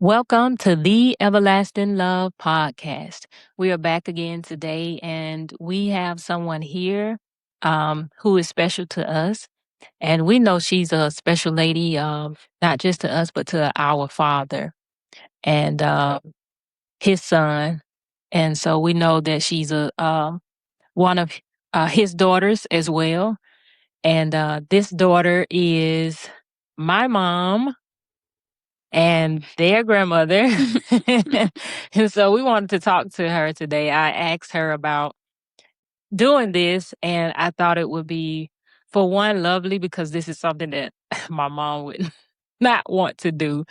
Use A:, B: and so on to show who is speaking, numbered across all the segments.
A: Welcome to the Everlasting Love Podcast. We are back again today, and we have someone here who is special to us. And we know she's a special lady, not just to us, but to our Father and His Son. And so we know that she's one of His daughters as well. And this daughter is my mom and their grandmother. And so we wanted to talk to her today. I asked her about doing this, and I thought it would be, for one, lovely because this is something that my mom would not want to do.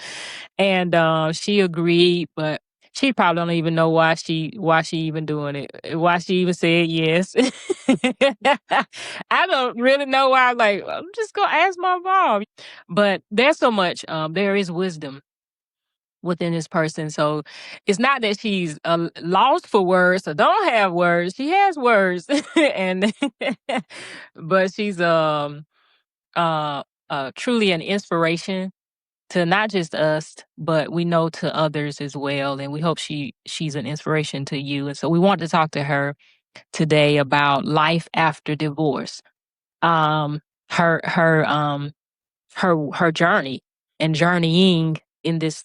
A: And she agreed, but she probably don't even know why she even doing it, why she even said yes. I don't really know why. Like, I'm just gonna ask my mom. But there's so much. There is wisdom within this person. So it's not that she's lost for words or don't have words. She has words, and but she's truly an inspiration to not just us, but we know to others as well. And we hope she's an inspiration to you. And so we want to talk to her today about life after divorce. Um, her her her journey and journeying in this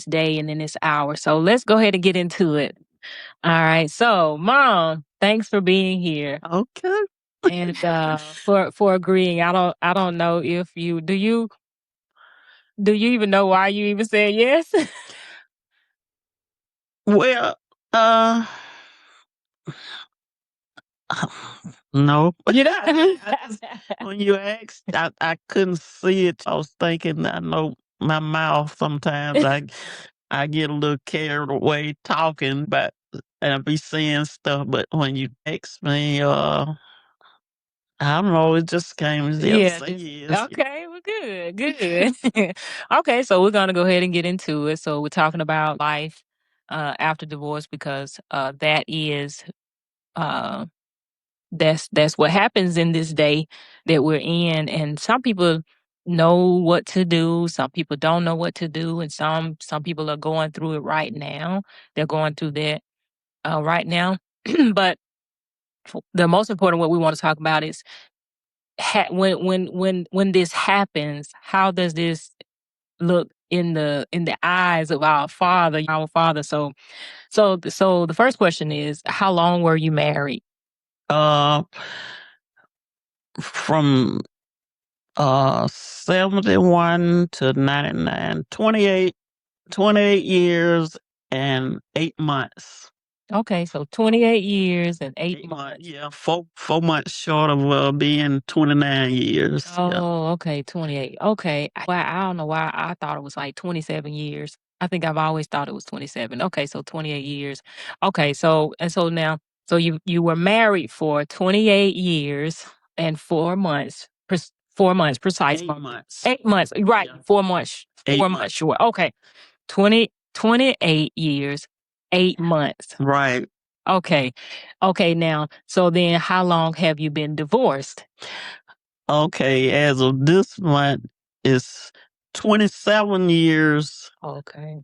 A: day and in this hour. So let's go ahead and get into it. All right. So, Mom, thanks for being here
B: Okay.
A: and for agreeing. I don't know if you even know why you even said yes?
B: Well, uh, no.
A: You know.
B: When you asked, I couldn't see it. I was thinking, I know my mouth sometimes I get a little carried away talking, but and I be saying stuff. But when you ask me, I don't know. It just came as
A: Yeah,
B: say
A: just
B: yes.
A: okay. Well, good, good. Okay, so we're gonna go ahead and get into it. So we're talking about life after divorce because that is uh that's what happens in this day that we're in. And some people know what to do, some people don't know what to do, and some people are going through it right now. They're going through that right now. But the most important, what we want to talk about is when this happens, how does this look in the eyes of our Father, our Father? So the first question is, how long were you married?
B: Uh, from 71 to 99, 28 years and 8 months.
A: Okay, so 28 years and 8
B: 8 months,
A: months.
B: yeah, 4 months short of being 29 years. Yeah.
A: Oh, okay, 28. Okay. Wow, I don't know why I thought it was like 27 years. I think I've always thought it was 27. Okay, so 28 years. Okay, so now, so you were married for 28 years and 4 months. 4 months precise.
B: 8 months.
A: 8 months. Right,
B: Yeah.
A: 4 months.
B: 8
A: 4 months
B: months.
A: short. Okay. 28 years, 8 months.
B: Right.
A: Okay. Okay, now, so then how long have you been divorced?
B: Okay. As of this month, it's 27 years
A: Okay.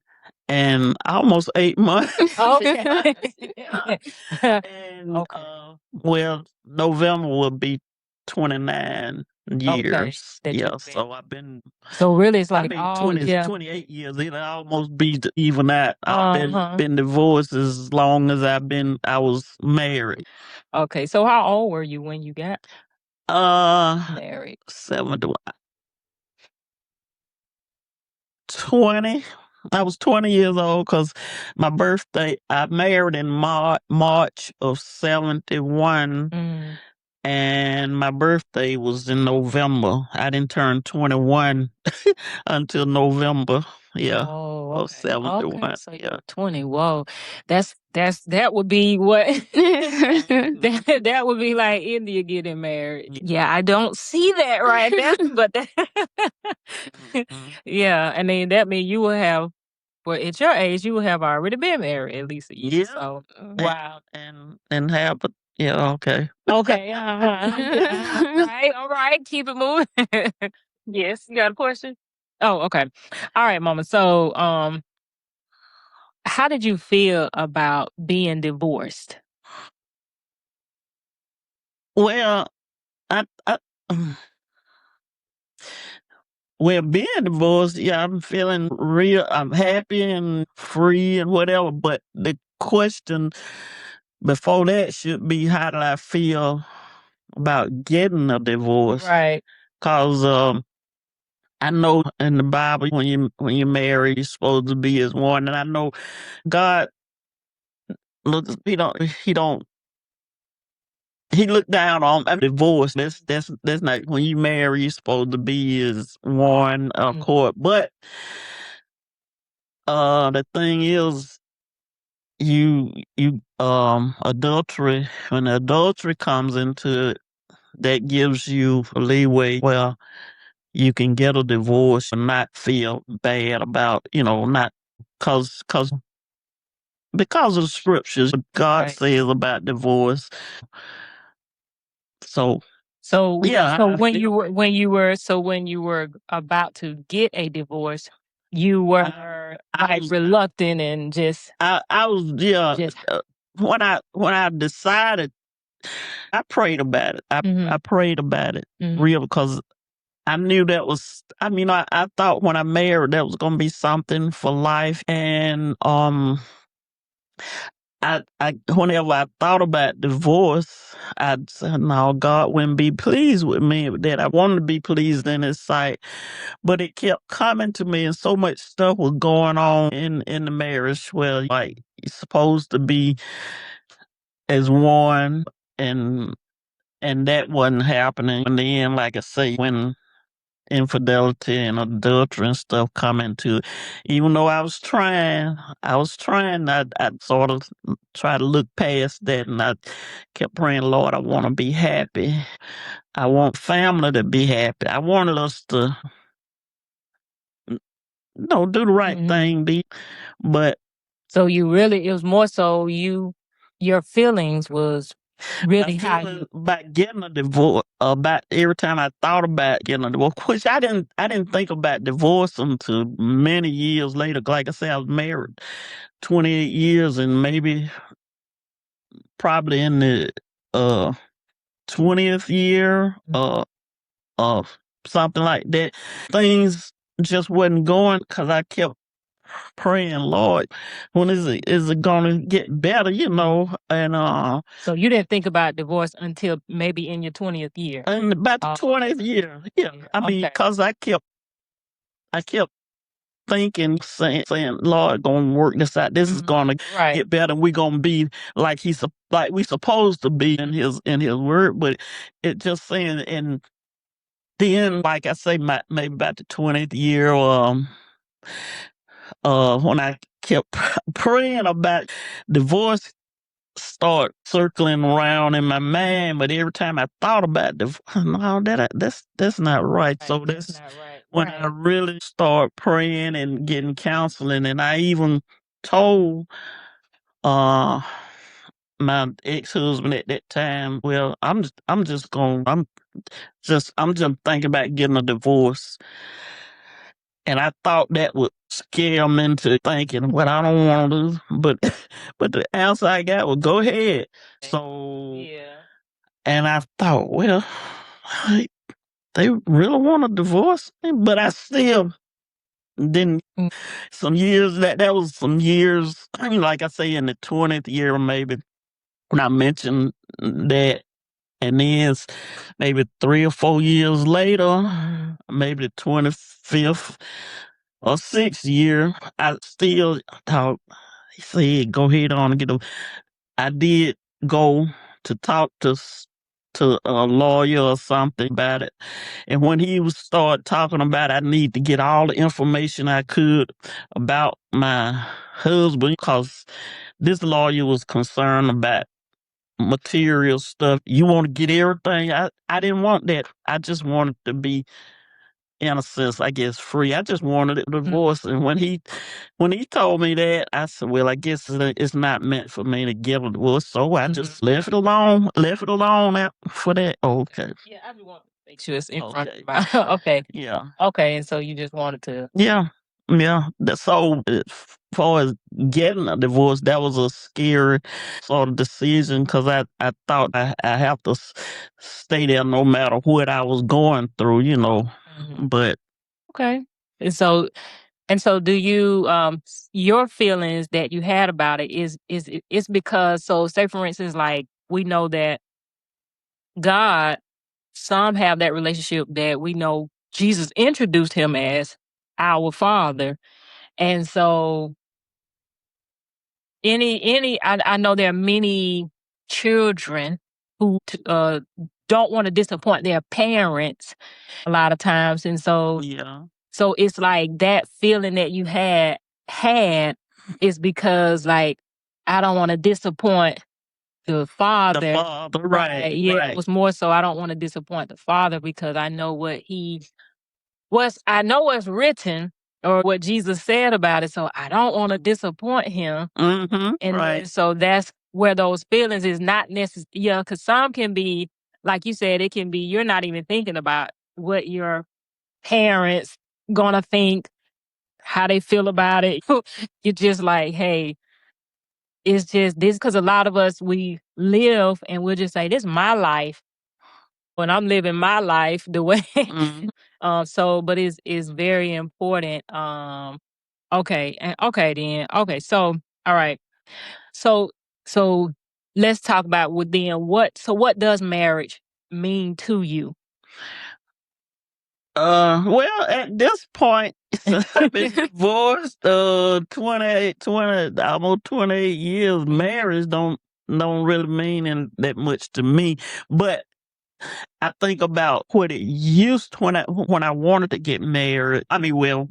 B: and almost 8 months.
A: Okay.
B: Yeah. And
A: Okay.
B: well, November will be 29
A: Okay.
B: years.
A: That
B: Yeah.
A: you've been.
B: So I've been
A: So really it's
B: I
A: like
B: mean,
A: all
B: 28 years. It'll almost be even that. I've
A: Uh-huh.
B: been divorced as long as I was married.
A: Okay. So how old were you when you got married?
B: 70, 20. I was 20 years old because my birthday, I married in March of 71,
A: Mm.
B: and my birthday was in November. I didn't turn 21 until November. Yeah.
A: Oh,
B: Of
A: okay. Okay.
B: 71.
A: So you
B: Yeah.
A: were 20. Whoa. That would be what that would be like India getting married.
B: Yeah.
A: Yeah, I don't see that right now, but
B: Mhm.
A: yeah, I mean that means you will have, well, at your age, you will have already been married at least a year.
B: Yeah.
A: So
B: And
A: wow.
B: and have it. Yeah. Okay.
A: Okay. All right. Keep it moving. Yes, you got a question? Oh, okay. All right, Mama. So How did you feel about being divorced?
B: Well, I well, being divorced, yeah, I'm feeling I'm happy and free and whatever. But the question before that should be, how did I feel about getting a divorce?
A: Right.
B: Cause I know in the Bible when you marry, you're supposed to be as one, and I know God looks. He don't he looked down on divorce. That's not when you marry. You're supposed to be as one accord. But the thing is, adultery, when adultery comes into it, that gives you a leeway where you can get a divorce and not feel bad about, not cause because of the scriptures, what God
A: Right.
B: says about divorce. So
A: So
B: yeah,
A: so
B: I feel
A: when you were about to get a divorce, you were
B: I
A: like
B: was
A: reluctant and just
B: I was
A: just
B: when I decided, I prayed about it. I prayed about it real, because I knew that was, I thought when I married that was gonna be something for life. And I whenever I thought about divorce, I'd say, no, God wouldn't be pleased with me, that I wanted to be pleased in his sight. But it kept coming to me, and so much stuff was going on in the marriage where, like, you're supposed to be as one, and that wasn't happening. In the end, like I say, when infidelity and adultery and stuff come into it, even though I'd sort of try to look past that, and I kept praying, Lord, I want to be happy. I want family to be happy. I wanted us to, do the right thing, but
A: so you really it was more so your feelings was
B: my
A: really how
B: feeling
A: you
B: about getting a divorce, about every time I thought about getting a divorce, which I didn't think about divorce until many years later. Like I said, I was married 28 years, and maybe probably in the uh 20th year, something like that. Things just wasn't going, because I kept praying, Lord, when is it gonna get better, and
A: so you didn't think about divorce until maybe in your 20th year.
B: and about the
A: Oh,
B: 20th year, yeah. I mean,
A: okay.
B: because I kept thinking, saying, Lord, gonna work this out. This is gonna
A: Right.
B: get better. We're gonna be like like we supposed to be in his word. But it just saying, and then, like I say, maybe about the 20th year, when I kept praying about divorce, start circling around in my mind. But every time I thought about divorce, no, that's not right. So
A: That's
B: that's
A: not right.
B: when I really start praying and getting counseling. And I even told uh my ex-husband at that time, well, I'm just thinking about getting a divorce. And I thought that would scare him into thinking what I don't want to do. But but the answer I got was, go ahead. So,
A: Yeah.
B: and I thought, well, they really want a divorce me, but I still didn't.
A: Mm.
B: Some years, that was some years, like I say, in the 20th year, maybe, when I mentioned that. And then maybe 3 or 4 years later, maybe the 25th or 6th year, I still thought, he said, go ahead on and get a. I did go to talk to a lawyer or something about it. And when he was start talking about, I need to get all the information I could about my husband, because this lawyer was concerned about material stuff. You want to get everything. I didn't want that. I just wanted to be, in a sense, I guess, free. I just wanted a divorce. And when he told me that, I said, well, I guess it's not meant for me to get a divorce. So I just left it alone. Left it alone for that. Okay.
A: Yeah, I just want to make sure it's in front of
B: Okay.
A: my okay.
B: Yeah.
A: Okay, and so you just wanted to
B: Yeah. Yeah, so as far as getting a divorce, that was a scary sort of decision because I thought I have to stay there no matter what I was going through, But
A: Okay. And so do you your feelings that you had about it is because, so say for instance, like we know that God, some have that relationship that we know Jesus introduced him as our father. And so I know there are many children who don't want to disappoint their parents a lot of times. And so
B: yeah,
A: it's like that feeling that you had is because, like, I don't want to disappoint the
B: the
A: father.
B: father,
A: Right. Yeah. It
B: right.
A: was more so I don't want to disappoint the father because I know I know what's written or what Jesus said about it. So I don't want to disappoint him.
B: Mm-hmm.
A: And then
B: Right.
A: so that's where those feelings is not necessary. Yeah, because some can be, like you said, it can be you're not even thinking about what your parents gonna think, how they feel about it. You're just like, hey, it's just this, because a lot of us, we live and we'll just say, this is my life and I'm living my life the way.
B: Mm-hmm.
A: So but it's very important. Okay, okay then. Okay, so all right. So so let's talk about what does marriage mean to you?
B: Well, at this point, since I've been divorced, 20, almost 28 years, marriage don't really mean that much to me. But I think about what it used when I wanted to get married. I mean, well,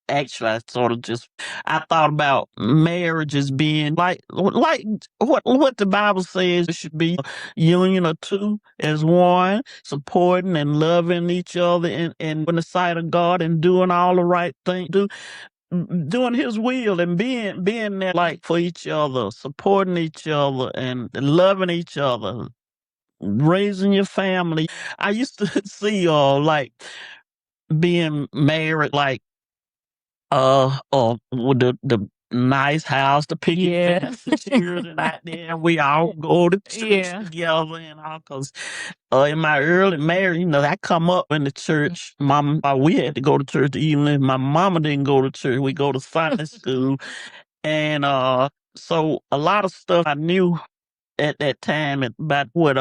B: actually, I sort of just I thought about marriage as being like what the Bible says it should be, union of two as one, supporting and loving each other and in the sight of God and doing all the right thing, doing His will and being there like for each other, supporting each other and loving each other, raising your family. I used to see like being married like with the nice house, the picket fence, the children out there. We all go to church together and all. Cause in my early marriage, I come up in the church. Mom, we had to go to church even if my mama didn't go to church. We go to Sunday school, and so a lot of stuff I knew at that time about what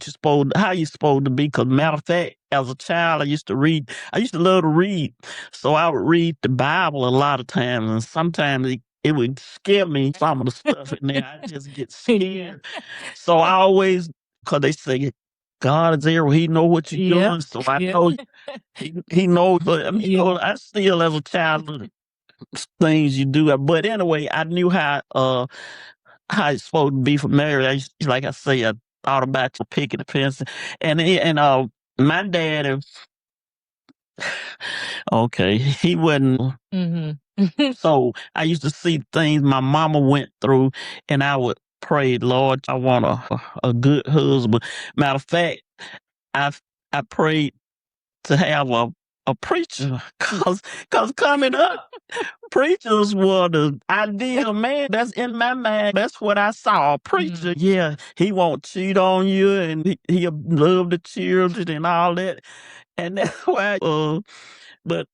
B: you supposed how you supposed to be. Cause matter of fact, as a child, I used to read. I used to love to read, so I would read the Bible a lot of times, and sometimes it would scare me. Some of the stuff in there, I just get
A: Yeah.
B: scared. So I always, cause they say God is there, He know what you're
A: Yeah.
B: doing. So I
A: Yeah.
B: know He knows. But I mean,
A: Yeah.
B: I still as a child things you do. But anyway, I knew how it's supposed to be for marriage. Like I say, I thought about your picket the fence, and my dad, okay, he wasn't.
A: Mhm.
B: So I used to see things my mama went through, and I would pray, Lord, I want a good husband. Matter of fact, I I prayed to have a preacher, cause coming up. Preachers were the ideal man. That's in my mind. That's what I saw. A preacher, yeah, he won't cheat on you, and he'll love the children and all that. And that's why. But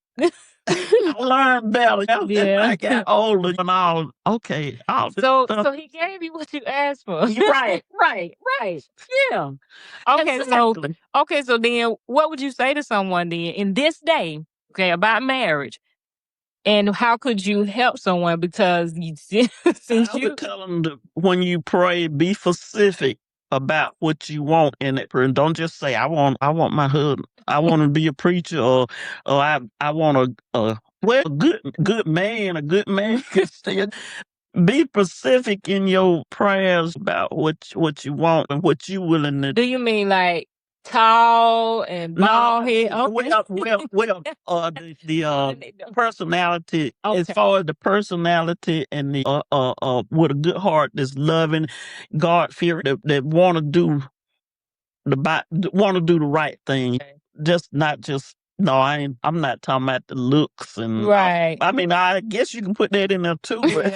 B: I learned better as
A: Yeah.
B: I got older and all. Okay, all this stuff.
A: So he gave you what you asked for.
B: Right, right, right. Yeah,
A: Okay, so
B: exactly.
A: then what would you say to someone then in this day, okay, about marriage? And how could you help someone because you since
B: I would tell them to, when you pray, be specific about what you want in that prayer. Don't just say, I want my husband. I want to be a preacher, or I want a good man. A good man can say it. Be specific in your prayers about what you want and what you willing to.
A: Do you mean like tall and
B: No,
A: bald head? Okay.
B: the personality, as
A: Okay.
B: far as the personality and the with a good heart that's loving, God fearing, that want to do want to do the right thing,
A: Okay.
B: just not just No, I'm not talking about the looks and
A: Right.
B: I mean, I guess you can put that in there too, but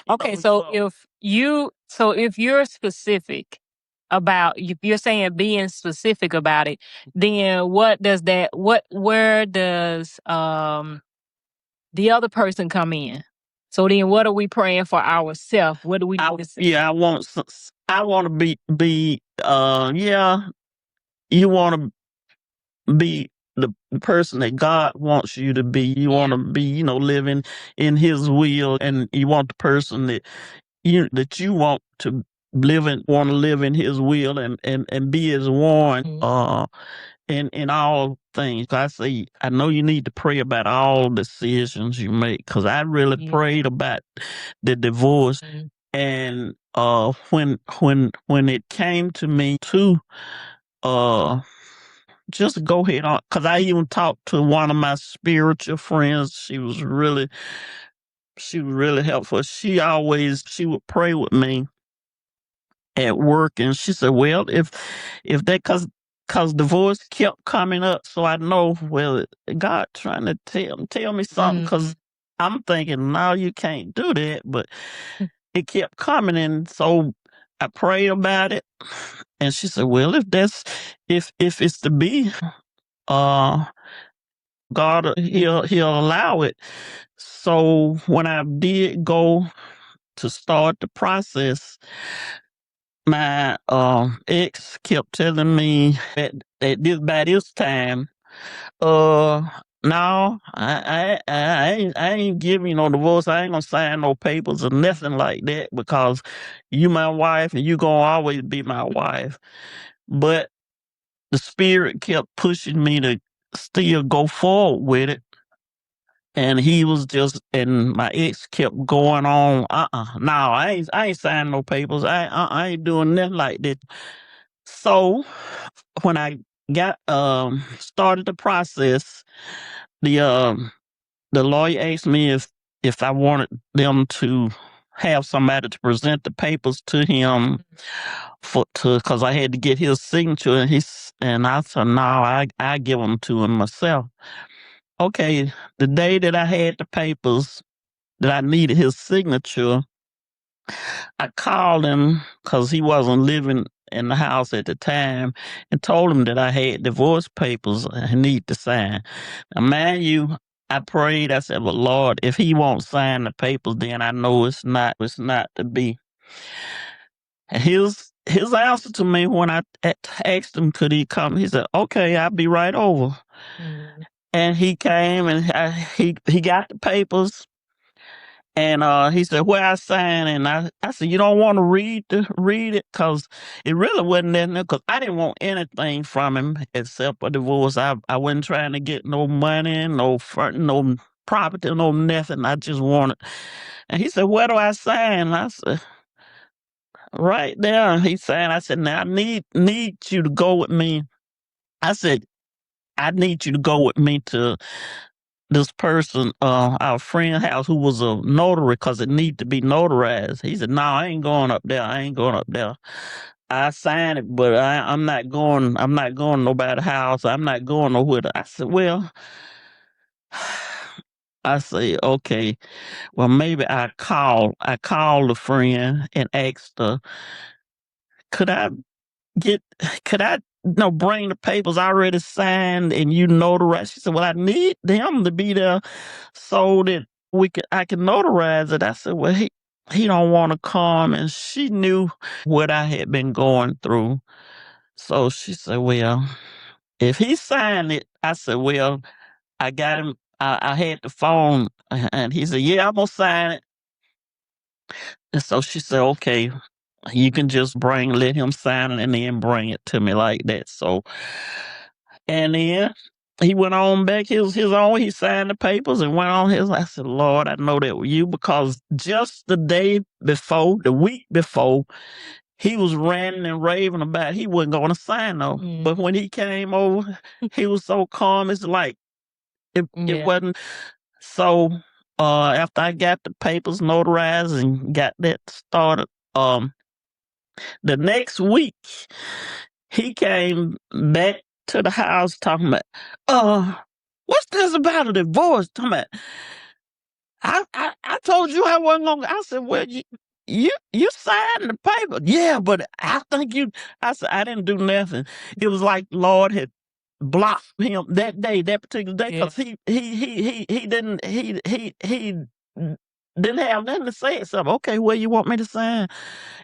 A: Okay, so if you're specific about if you're saying being specific about it, then where does the other person come in? So then what are we praying for ourselves? What do we need to say?
B: yeah, I want to be yeah, you want to be the person that God wants you to be. You want to be, living in His will, and you want the person that you want to want to live in His will and be as one. In all things. I say, I know you need to pray about all decisions you make because I really prayed about the divorce. And when it came to me to uh just go ahead on, because I even talked to one of my spiritual friends. She was really helpful. She would pray with me at work, and she said, "Well, if that cause divorce kept coming up, so I know, well, God trying to tell me something, cause I'm thinking, no, you can't do that, but it kept coming, and so I prayed about it, and she said, well, if it's to be, uh, God, he'll allow it. So when I did go to start the process, my ex kept telling me that by this time, uh no, I ain't giving you no divorce. I ain't gonna sign no papers or nothing like that because you my wife and you gonna always be my wife. But the spirit kept pushing me to still go forward with it. And and my ex kept going on. No, I ain't signing no papers. I ain't doing nothing like that. So when I got started the process, the the lawyer asked me if I wanted them to have somebody to present the papers to him because I had to get his signature, and I said no, I give them to him myself. Okay, the day that I had the papers that I needed his signature, I called him because he wasn't living in the house at the time and told him that I had divorce papers I need to sign. Now, mind you, I prayed. I said, "Well, Lord, if he won't sign the papers, then I know it's not to be." And his answer to me when I asked him, could he come? He said, "Okay, I'll be right over." And he came and he got the papers. And he said, "Where I sign?" And I said, "You don't want to read it because it really wasn't in there because I didn't want anything from him except a divorce. I wasn't trying to get no money, no property, no nothing. I just wanted." And he said, "Where do I sign?" I said, "Right there." He signed. I said, "Now I need you to go with me." I said, "I need you to go with me to this person, our friend house who was a notary because it need to be notarized." He said, "No, I ain't going up there. I ain't going up there. I signed it, but I'm not going. I'm not going to nobody's house. I'm not going nowhere." I said, "Well," I say, "Okay, well maybe I called a friend and asked her, could I get could I bring the papers I already signed and you notarize?" She said, "Well, I need them to be there so that I can notarize it." I said, "Well, he don't want to come," and she knew what I had been going through. So she said, "Well, if he signed it," I said, "Well, I got him. I had the phone," and he said, "Yeah, I'm gonna sign it." And so she said, "Okay, you can just let him sign it and then bring it to me like that." So, and then he went on back his own. He signed the papers and went on his. I said, "Lord, I know that was you," because just the week before, he was ranting and raving about he wasn't going to sign no. But when he came over, he was so calm. It's like it wasn't. So after I got the papers notarized and got that started, um, the next week he came back to the house talking about, what's this about a divorce? Talking about, I told you I wasn't gonna. I said, well, you signed the paper. Yeah, but I think you. I said, I didn't do nothing. It was like Lord had blocked him that day, that particular day,
A: Yeah.
B: because he didn't have nothing to say. So okay, well, you want me to sign?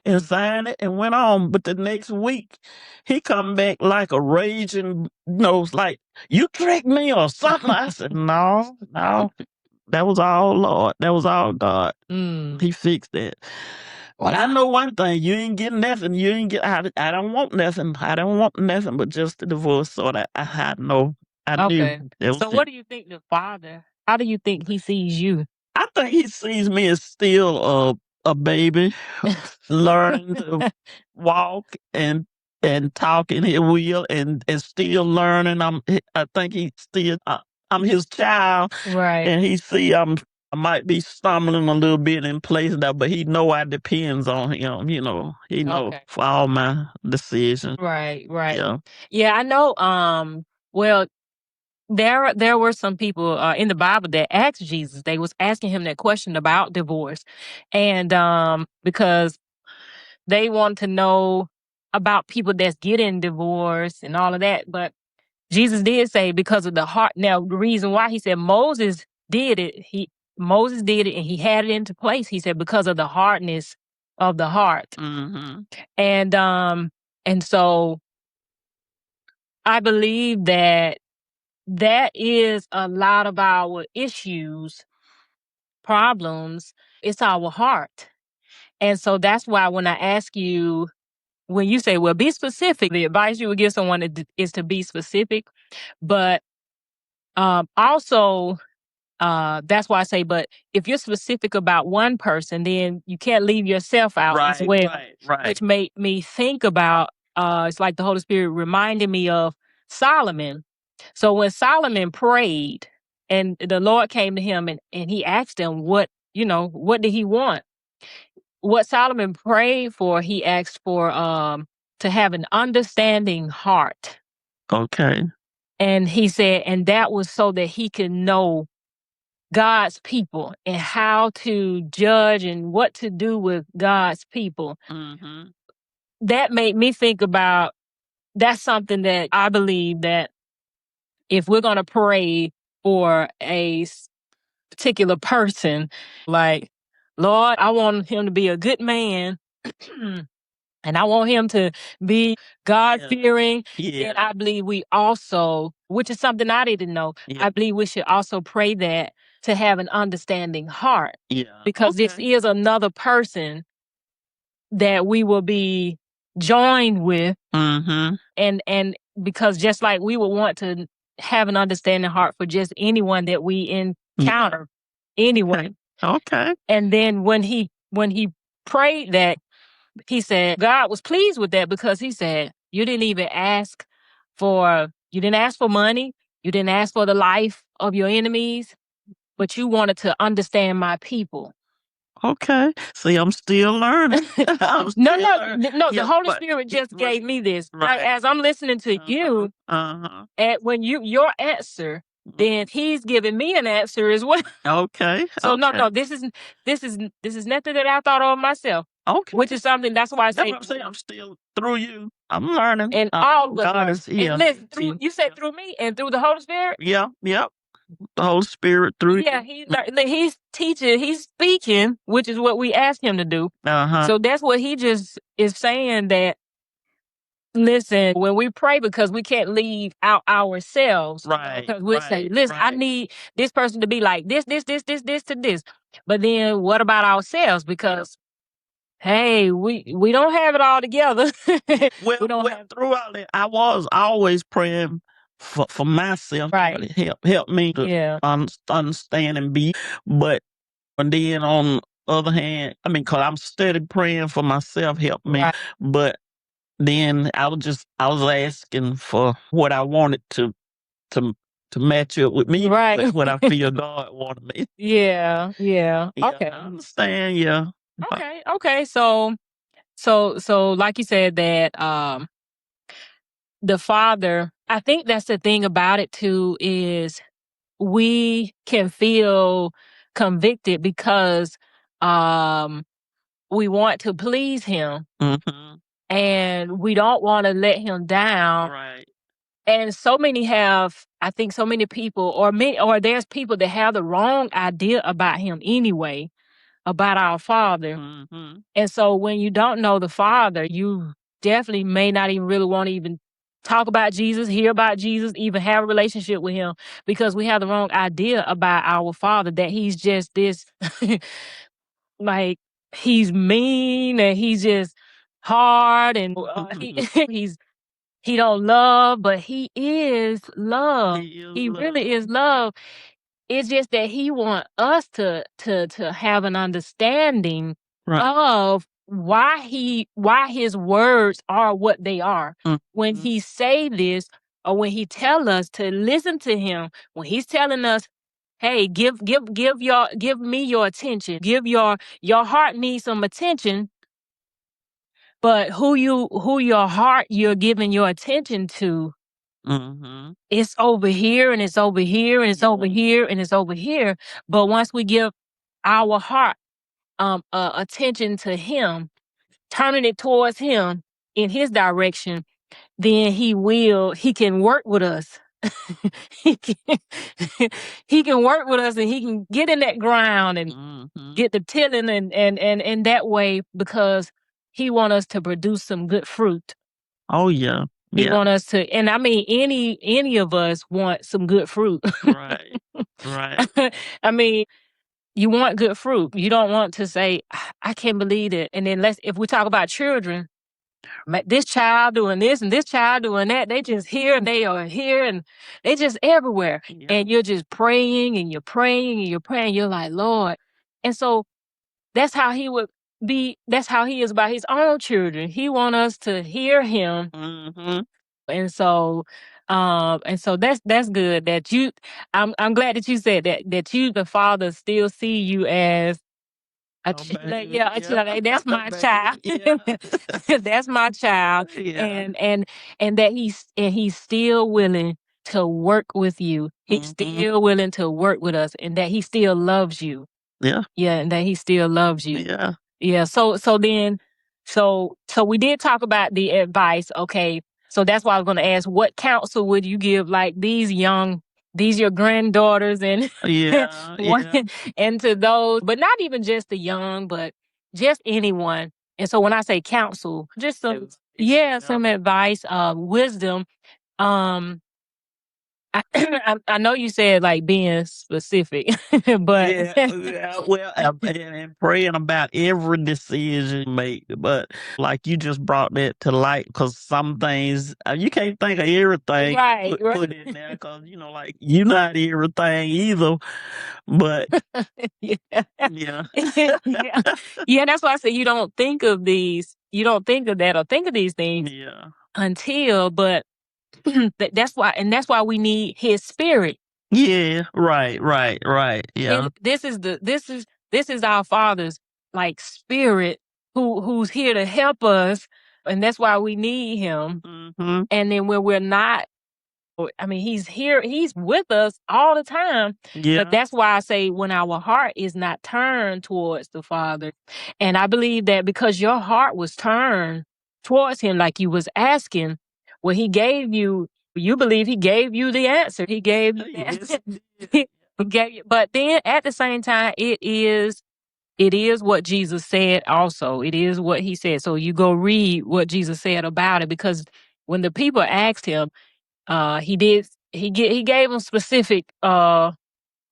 B: And signed it and went on. But the next week, he come back like a raging, like, you tricked me or something. I said, no, no, that was all Lord. That was all God. He fixed that. Well, I know one thing. You ain't getting nothing. You ain't get. I don't want nothing. I don't want nothing but just the divorce. So that I know. I knew
A: Okay.
B: that was
A: So
B: it.
A: what do you think the father, how do you think he sees you?
B: I think he sees me as still a baby learning to walk and talk in his wheel and still learning. I think he still I'm his child,
A: Right.
B: and he see I might be stumbling a little bit in places now, but he know I depends on him. He know
A: Okay.
B: for all my decisions.
A: Right, right.
B: Yeah.
A: Yeah, I know, well, there were some people, in the Bible that asked Jesus. They was asking him that question about divorce, and, because they want to know about people that's getting divorced and all of that, but Jesus did say because of the heart. Now, the reason why he said Moses did it and he had it into place. He said because of the hardness of the heart.
B: Mm-hmm.
A: And so I believe that that is a lot of our issues, problems. It's our heart. And so that's why when I ask you, when you say, well, be specific, the advice you would give someone is to be specific. But also, that's why I say, but if you're specific about one person, then you can't leave yourself out as
B: Right.
A: well,
B: Right.
A: which made me think about, it's like the Holy Spirit reminded me of Solomon. So when Solomon prayed and the Lord came to him and he asked him what did he want? What Solomon prayed for, he asked for to have an understanding heart.
B: Okay.
A: And he said, and that was so that he could know God's people and how to judge and what to do with God's people.
B: Mm-hmm.
A: That made me think about, that's something that I believe that if we're going to pray for a particular person, like, Lord, I want him to be a good man and I want him to be God fearing.
B: Yeah.
A: Then I believe we also, which is something I didn't know,
B: Yeah.
A: I believe we should also pray that to have an understanding heart.
B: Yeah.
A: Because this
B: Okay.
A: is another person that we will be joined with.
B: Mm-hmm.
A: And because just like we would want to have an understanding heart for just anyone that we encounter, anyone.
B: Okay.
A: And then when he prayed that, he said God was pleased with that because he said, you didn't ask for money, you didn't ask for the life of your enemies, but you wanted to understand my people.
B: Okay. See, I'm still learning. I'm
A: No,
B: still
A: no,
B: learning.
A: no. The
B: Yeah,
A: Holy
B: but
A: Spirit just
B: right,
A: gave me this.
B: right.
A: As I'm listening to you,
B: Uh-huh.
A: and when your answer, then He's giving me an answer as well.
B: Okay.
A: So no,
B: Okay.
A: no, this is nothing that I thought of myself.
B: Okay.
A: Which is something. That's why I
B: That's
A: say,
B: what I'm saying. I'm still through you. I'm learning.
A: and all of us
B: God
A: learn.
B: is here.
A: And listen, you said through me and through the Holy Spirit.
B: Yeah. Yep. The Holy Spirit through
A: Yeah,
B: you.
A: he's teaching, he's speaking, which is what we asked him to do.
B: Uh-huh.
A: So that's what he just is saying, that listen, when we pray, because we can't leave out ourselves.
B: Right.
A: Because we say, listen, I
B: Right.
A: need this person to be like this to this. But then what about ourselves? Because hey, we don't have it all together.
B: Well,
A: We don't have
B: throughout it, I was always praying for myself.
A: right.
B: Help me to
A: Yeah.
B: understand and be. But and then on the other hand, I mean, cause I'm steady praying for myself, help me.
A: Right.
B: But then I was asking for what I wanted to to match up with me,
A: Right.
B: with what I feel God wanted me.
A: Yeah. Yeah.
B: Yeah,
A: Okay.
B: I understand. Yeah.
A: Okay. Okay. So like you said that the father I think that's the thing about it too is we can feel convicted because um we want to please him and we don't want to let him down.
B: Right.
A: And so many have, I think so many people or there's people that have the wrong idea about him anyway, about our Father. And so when you don't know the Father, you definitely may not even really want to even talk about Jesus, hear about Jesus, even have a relationship with him because we have the wrong idea about our Father, that he's just this like he's mean and he's just hard and he don't love, but he is love. He really is love. It's just that he want us to have an understanding
B: Right.
A: of why his words are what they are. When he say this or when he tell us to listen to him, when he's telling us, "Hey, give me your attention. Give your heart needs some attention." But who your heart you're giving your attention to, it's over here and it's over here and it's over here and it's over here. But once we give our heart attention to him, turning it towards him in his direction, then he can work with us. he can, he can work with us and he can get in that ground and get the tilling and that way because he want us to produce some good fruit.
B: Oh yeah.
A: He want us to, and I mean any of us want some good fruit.
B: Right. Right.
A: I mean, you want good fruit. You don't want to say, I can't believe it. And then if we talk about children, this child doing this and this child doing that, they just here and they are here and they just everywhere.
B: Yeah.
A: And you're just praying and you're praying and you're praying. You're like, Lord. And so that's how he would be. That's how he is about his own children. He want us to hear him. And so that's good that you I'm glad that you said that you the Father still see you as a child. Like, that's my child. That's my child. And that he's still willing to work with you. He's still willing to work with us and that he still loves you.
B: Yeah.
A: Yeah, and that he still loves you.
B: Yeah.
A: Yeah. So we did talk about the advice. Okay. So that's why I was gonna ask, what counsel would you give like these your granddaughters and
B: Yeah.
A: and to those, but not even just the young, but just anyone. And so when I say counsel, just some advice, wisdom. Um I know you said like being specific, but
B: Well, and praying about every decision you make. But like you just brought that to light because some things you can't think of everything.
A: Right,
B: Put in there because like you're not everything either. But
A: yeah.
B: yeah,
A: Yeah. Yeah, that's why I say you don't think of that or think of these things
B: yeah,
A: until, but that's why we need his spirit.
B: yeah. Right. Yeah.
A: This is our Father's like spirit who's here to help us, and that's why we need him. And then when we're not, I mean, he's here, he's with us all the time.
B: Yeah.
A: But that's why I say when our heart is not turned towards the Father. And I believe that because your heart was turned towards him, like you was asking, well, you believe he gave you the answer. He gave you the answer. He gave you, but then at the same time, it is what Jesus said also. It is what he said. So you go read what Jesus said about it because when the people asked him, he gave them specific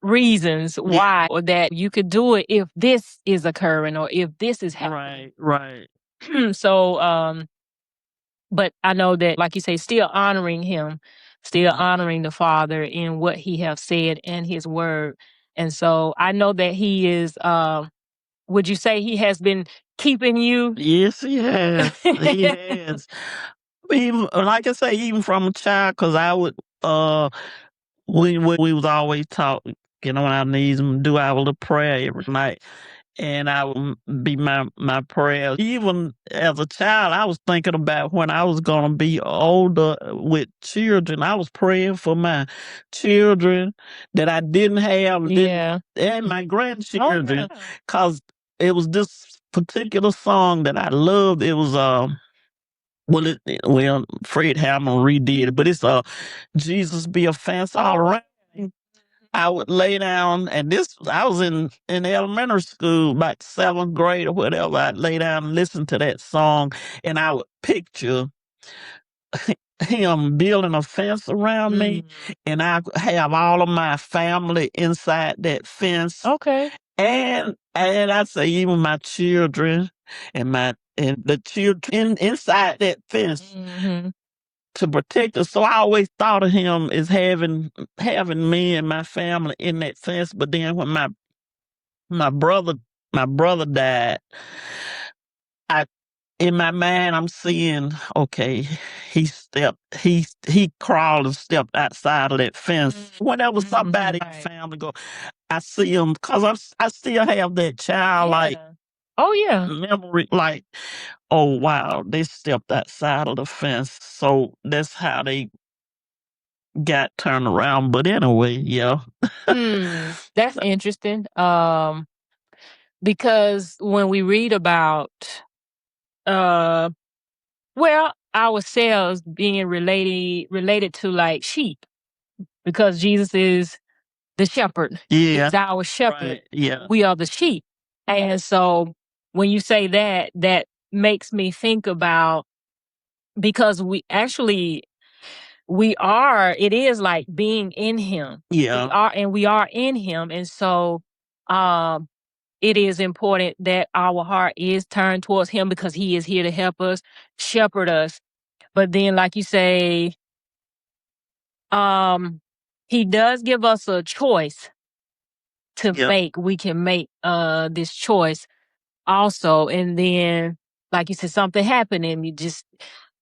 A: reasons why or that you could do it if this is occurring or if this is happening.
B: Right.
A: So but I know that like you say, still honoring him, still honoring the Father in what he have said in his word. And so I know that he is would you say he has been keeping you?
B: Yes, he has. He has. Even like I say, even from a child, because I would we was always taught, get on our knees and do our little prayer every night. and I would be my prayer. Even as a child, I was thinking about when I was gonna be older with children. I was praying for my children that I didn't have, and my grandchildren, because it was this particular song that I loved. It was Fred Hammond redid it, but it's Jesus be a fence all around. I would lay down, and this I was in elementary school, about seventh grade or whatever. I'd lay down and listen to that song, and I would picture him building a fence around me, and I have all of my family inside that fence.
A: Okay.
B: And I say even my children and the children inside that fence to protect us. So I always thought of him as having me and my family in that fence. But then when my brother died, I in my mind I'm seeing, okay, he crawled and stepped outside of that fence. Whenever somebody in the family go, I see him because I still have that childlike memory, like, oh wow, they stepped outside of the fence. So that's how they got turned around. But anyway, yeah.
A: That's interesting. Because when we read about uh ourselves being related to like sheep, because Jesus is the shepherd.
B: Yeah.
A: He's our shepherd.
B: Right. Yeah.
A: We are the sheep. And so when you say that, that makes me think about, because we are, it is like being in him.
B: Yeah.
A: We are in him. And so um it is important that our heart is turned towards him, because he is here to help us, shepherd us. But then, like you say, he does give us a choice to make. We can make this choice also. And then, like you said, something happened and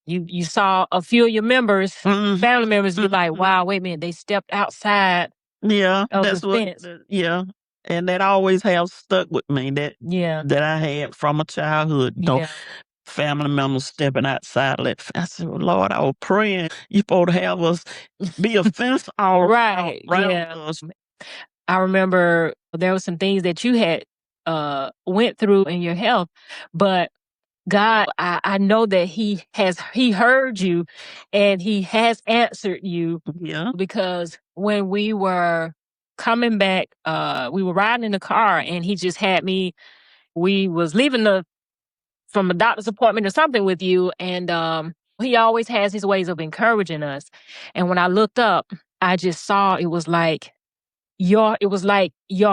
A: you saw a few of your members, family members, be like, wow, wait a minute, they stepped outside of
B: That's
A: the
B: what
A: fence.
B: yeah. And that always has stuck with me, that I had from a childhood. Family members stepping outside of that fence. I said, well, Lord, I was praying you supposed to have us be a fence all
A: Right.
B: around
A: Yeah.
B: us.
A: I remember there were some things that you had went through in your health, but God, I know that he heard you and he has answered you.
B: Yeah.
A: Because when we were coming back, we were riding in the car and he just had me, we was leaving from a doctor's appointment or something with you, and he always has his ways of encouraging us. And when I looked up, I just saw it was like your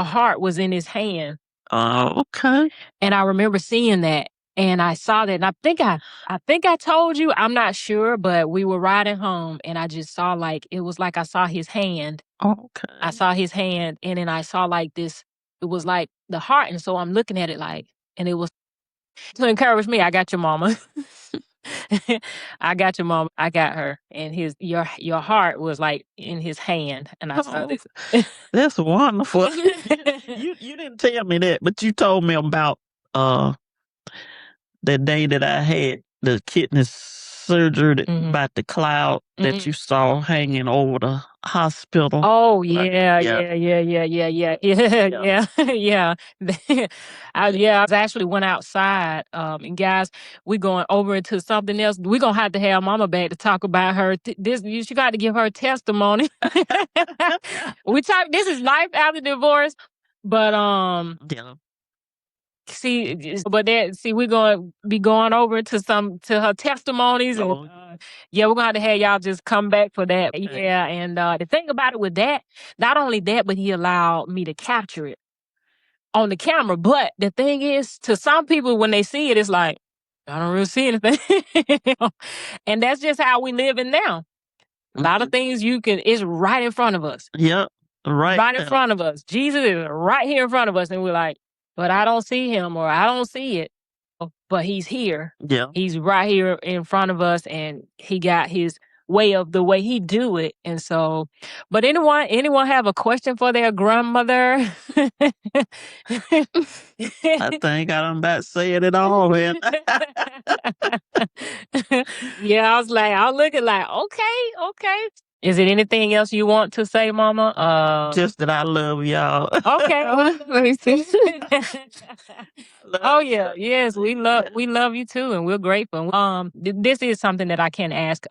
A: heart was in his hand.
B: Oh, okay.
A: And I remember seeing that. And I saw that. And I think I told you, I'm not sure, but we were riding home and I just saw, like, it was like I saw his hand.
B: Okay.
A: I saw his hand, and then I saw like this, it was like the heart. And so I'm looking at it like, and it was to encourage me. I got your mama. I got your mama. I got her. And your heart was like in his hand. And I saw this.
B: That's wonderful. You didn't tell me that, but you told me about that day that I had the kidney surgery, about the cloud that you saw hanging over the hospital.
A: Oh
B: Like,
A: yeah,
B: yeah.
A: yeah. I was actually went outside. And guys, we going over into something else. We're gonna have to have Mama back to talk about her. She got to give her testimony. This is life after divorce, but
B: Yeah.
A: we're gonna be going over to her testimonies. And yeah, we're gonna have y'all just come back for that.
B: Okay.
A: Yeah, and the thing about it with that, not only that, but he allowed me to capture it on the camera. But the thing is, to some people, when they see it, it's like, I don't really see anything. And that's just how we live in now. A lot of things it's right in front of us.
B: Yep. Right
A: In front of us. Jesus is right here in front of us. And we're like, but I don't see him, or I don't see it. But he's here.
B: Yeah.
A: He's right here in front of us, and he got his way of the way he do it. And so, but anyone have a question for their grandmother?
B: I think I done about said it all, man.
A: Yeah, I was like, I was looking like, okay. Is it anything else you want to say, Mama?
B: Just that I love y'all.
A: Okay.
C: Let me see.
A: Oh yeah, yes, we love you too, and we're grateful. This is something that I can ask.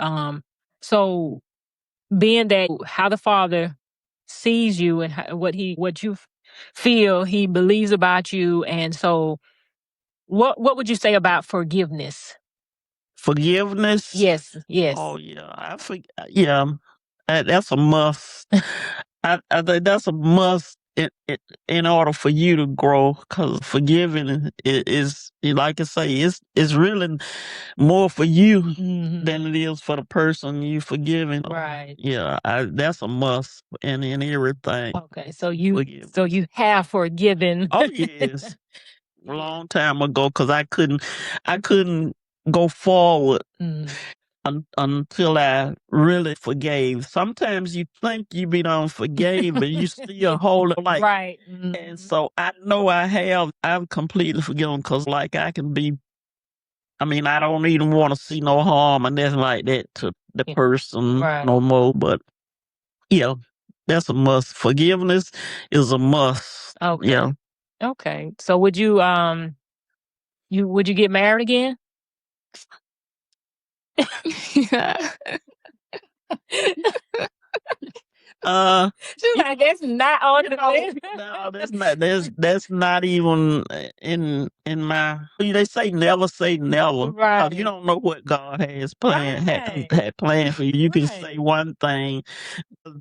A: So being that how the Father sees you and what you feel He believes about you, and so what would you say about forgiveness?
B: Forgiveness?
A: Yes.
B: Oh yeah, yeah, that's a must. I think that's a must in order for you to grow, because forgiving is, like I say, it's really more for you than it is for the person you forgiving.
A: Right.
B: Yeah, that's a must in everything.
A: Okay, so you
B: Forgiveness.
A: have forgiven.
B: Oh yes, a long time ago, because I couldn't go forward until I really forgave. Sometimes you think you be done forgave, but you still hold it like.
A: Right.
B: And so I know I've completely forgiven, because like I can be. I mean, I don't even want to see no harm and nothing like that to the person
A: Right.
B: no more. But yeah, that's a must. Forgiveness is a must.
A: Okay.
B: Yeah.
A: Okay. So would you would you get married again?
C: Yeah.
A: She's like, that's not on the list.
B: No, that's not even in my. They say never say never.
A: Right.
B: You don't know what God has
A: Right.
B: had planned for you. You can
A: Right.
B: say one thing.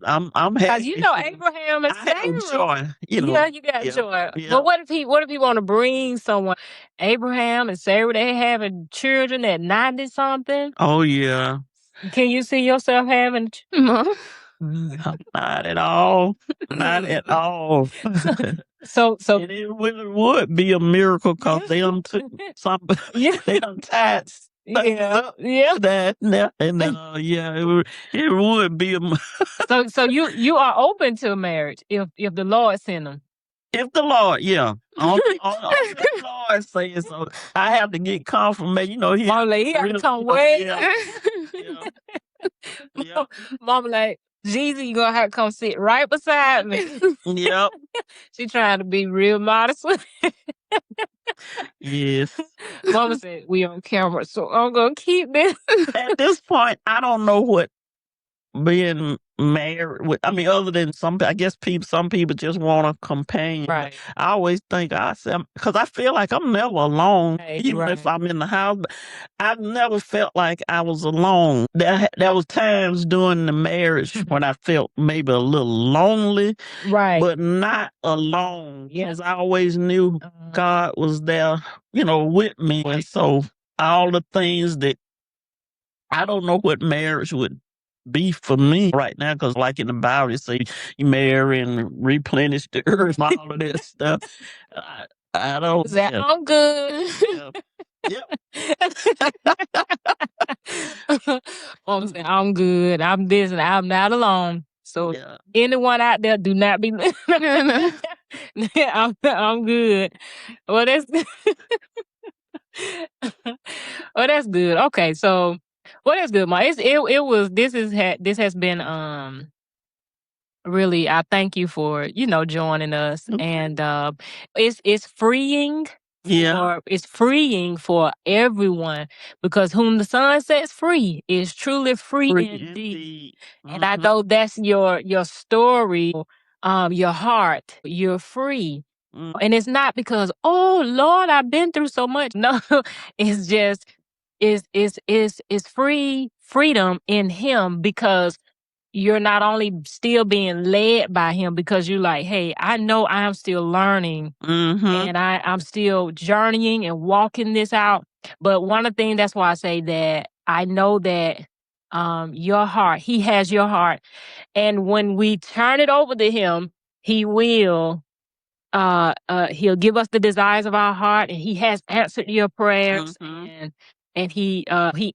B: I'm
A: Because
B: happy.
A: you know Abraham and
B: I have
A: Sarah.
B: joy.
A: Yeah, you got
B: Yeah,
A: joy.
B: yeah.
A: But what if he want to bring someone? Abraham and Sarah, they having children at 90 something.
B: Oh yeah.
A: Can you see yourself having?
C: No.
B: Not at all. Not at all.
A: So
B: And it really would be a miracle, because they done took some.
A: yeah,
B: They done tied things
A: yeah,
B: up.
A: yeah.
B: And yeah, it would be
A: So you are open to marriage if the Lord sent them.
B: if the Lord, yeah, only if the Lord says so. I have to get confirmation. He
A: Mama, he got to come way.
B: Yeah, yeah,
A: Mama, like, Jesus, you gonna have to come sit right beside me.
B: yep,
A: She trying to be real modest.
B: yes.
A: Mama said we on camera, so I'm gonna keep this.
B: At this point, I don't know what being married with. I mean, other than I guess some people just want a companion.
A: Right.
B: I always think, I said, because I feel like I'm never alone,
A: Right,
B: even if
A: right.
B: I'm in the house. But I've never felt like I was alone. There was times during the marriage when I felt maybe a little lonely,
A: Right.
B: but not alone.
A: Yeah.
B: Because I always knew God was there, with me. And so all the things that I don't know what marriage would be for me right now, because like in the Bible, it say you marry and replenish the earth and all of that stuff. I don't.
A: Say,
B: Yeah,
A: I'm good.
B: yeah, yep.
A: Mama said, I'm good. I'm this and I'm not alone. So
B: Yeah.
A: anyone out there, do not be. I'm good. Well, that's well, that's good. Okay, so well, that's good, Ma. It was this has been really, I thank you for joining us,
B: Okay.
A: and it's freeing.
B: Yeah.
A: Or it's freeing for everyone, because whom the Son sets free is truly free indeed. And I know that's your story, your heart. You're free. And it's not because, oh Lord, I've been through so much. No, it's just it's freedom in Him, because you're not only still being led by Him, because you're like, hey, I know I'm still learning, and I'm still journeying and walking this out. But one of the things, that's why I say that I know that your heart, He has your heart. And when we turn it over to Him, He will He'll give us the desires of our heart, and He has answered your prayers. And and he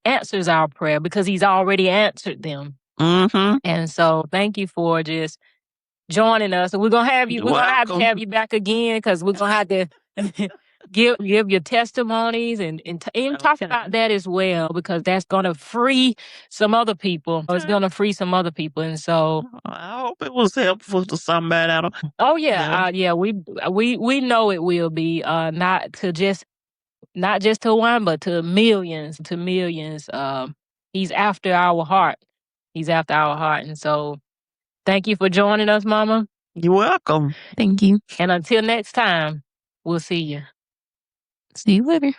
A: answers our prayer because he's already answered them.
B: Mm-hmm.
A: And so thank you for just joining us. And we're gonna have you. We're gonna have to
B: Welcome.
A: have you back again because we're gonna have to give your testimonies and talk
B: Okay.
A: about that as well because that's gonna free some other people. It's
B: Okay.
A: gonna free some other people. And so
B: I hope it was helpful to somebody. I don't.
A: oh yeah,
B: Yeah.
A: we know it will be not just to one, but to millions, to millions. He's after our heart. He's after our heart. And so thank you for joining us, Mama.
B: You're welcome.
C: Thank you.
A: And until next time, we'll see you.
C: See you later.